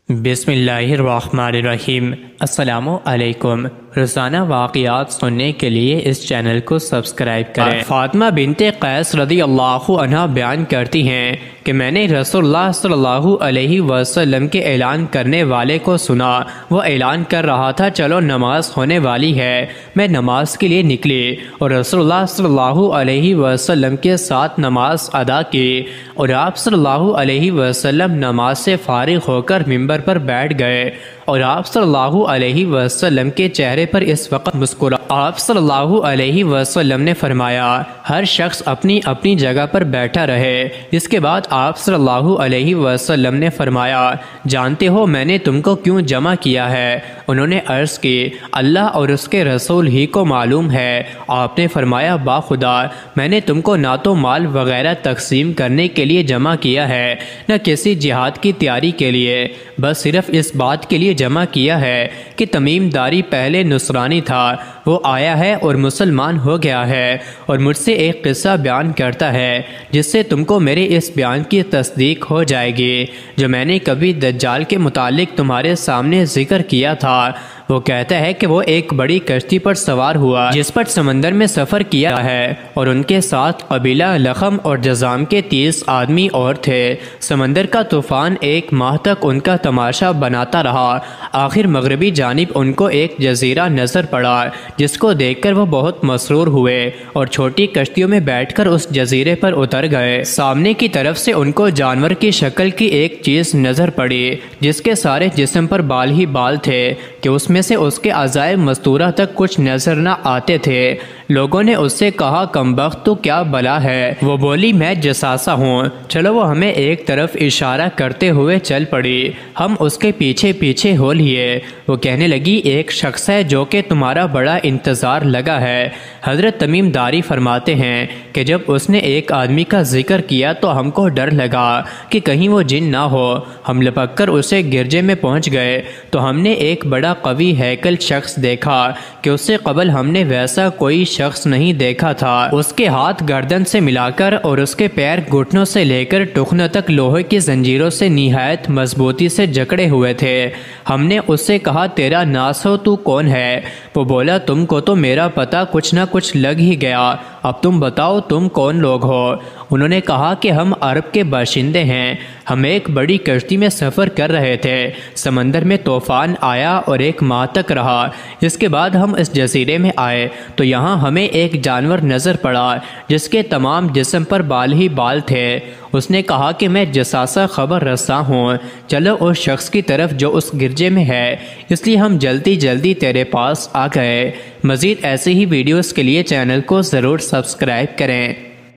بسم اللہ الرحمن الرحیم۔ السلام علیکم۔ روزانہ واقعات سننے کے لیے اس چینل کو سبسکرائب کریں۔ فاطمہ بنت قیس رضی اللہ عنہا بیان کرتی ہیں کہ میں نے رسول اللہ صلی اللہ علیہ وسلم کے اعلان کرنے والے کو سنا۔ وہ اعلان کر رہا تھا، چلو نماز ہونے والی ہے۔ میں نماز کے لیے نکلی اور رسول اللہ صلی اللہ علیہ وسلم کے ساتھ نماز ادا کی، اور آپ صلی اللہ علیہ وسلم نماز سے فارغ ہو کر ممبر پر بیٹھ گئے، اور آپ صلی اللہ علیہ وسلم کے چہرے پر اس وقت مسکراہٹ۔ آپ صلی اللہ علیہ وسلم نے فرمایا، ہر شخص اپنی اپنی جگہ پر بیٹھا رہے۔ اس کے بعد آپ صلی اللہ علیہ وسلم نے فرمایا، جانتے ہو میں نے تم کو کیوں جمع کیا ہے؟ انہوں نے عرض کی، اللہ اور اس کے رسول ہی کو معلوم ہے۔ آپ نے فرمایا، با خدا میں نے تم کو نہ تو مال وغیرہ تقسیم کرنے کے لیے جمع کیا ہے، نہ کسی جہاد کی تیاری کے لیے، بس صرف اس بات کے لیے جمع کیا ہے کہ تمیم داری پہلے نصرانی تھا، وہ آیا ہے اور مسلمان ہو گیا ہے، اور مجھ سے ایک قصہ بیان کرتا ہے جس سے تم کو میرے اس بیان کی تصدیق ہو جائے گی جو میں نے کبھی دجال کے متعلق تمہارے سامنے ذکر کیا تھا۔ وہ کہتا ہے کہ وہ ایک بڑی کشتی پر سوار ہوا جس پر سمندر میں سفر کیا ہے، اور ان کے ساتھ قبیلہ لخم اور جذام کے 30 آدمی اور تھے۔ سمندر کا طوفان ایک ماہ تک ان کا تماشا بناتا رہا۔ آخر مغربی جانب ان کو ایک جزیرہ نظر پڑا جس کو دیکھ کر وہ بہت مسرور ہوئے اور چھوٹی کشتیوں میں بیٹھ کر اس جزیرے پر اتر گئے۔ سامنے کی طرف سے ان کو جانور کی شکل کی ایک چیز نظر پڑی جس کے سارے جسم پر بال ہی بال تھے کہ اس میں سے اس کے اعضائے مستورہ تک کچھ نظر نہ آتے تھے۔ لوگوں نے اس سے کہا، کمبخت تو کیا بلا ہے؟ وہ بولی، میں جساسہ ہوں۔ چلو وہ ہمیں ایک طرف اشارہ کرتے ہوئے چل پڑی۔ ہم اس کے پیچھے پیچھے ہو لیے۔ وہ کہنے لگی، ایک شخص ہے جو کہ تمہارا بڑا انتظار لگا ہے۔ حضرت تمیم داری فرماتے ہیں کہ جب اس نے ایک آدمی کا ذکر کیا تو ہم کو ڈر لگا کہ کہیں وہ جن نہ ہو۔ ہم لپک کر اسے گرجے میں پہنچ گئے تو ہم نے ایک بڑا قوی ہیکل شخص دیکھا کہ اس سے قبل ہم نے ویسا کوئی شخص نہیں دیکھا تھا۔ اس کے ہاتھ گردن سے ملا کر اور اس کے پیر گھٹنوں سے لے کر ٹخنوں تک لوہے کی زنجیروں سے نہایت مضبوطی سے جکڑے ہوئے تھے۔ ہم نے اس سے کہا، تیرا ناس ہو، تو کون ہے؟ وہ بولا، تم کو تو میرا پتہ کچھ نہ کچھ لگ ہی گیا، اب تم بتاؤ تم کون لوگ ہو؟ انہوں نے کہا کہ ہم عرب کے باشندے ہیں، ہم ایک بڑی کشتی میں سفر کر رہے تھے، سمندر میں طوفان آیا اور ایک ماہ تک رہا۔ اس کے بعد ہم اس جزیرے میں آئے تو یہاں ہمیں ایک جانور نظر پڑا جس کے تمام جسم پر بال ہی بال تھے۔ اس نے کہا کہ میں جساسہ خبر رساں ہوں، چلو اس شخص کی طرف جو اس گرجے میں ہے، اس لیے ہم جلدی جلدی تیرے پاس آ گئے۔ مزید ایسے ہی ویڈیوز کے لیے چینل کو ضرور سبسکرائب کریں۔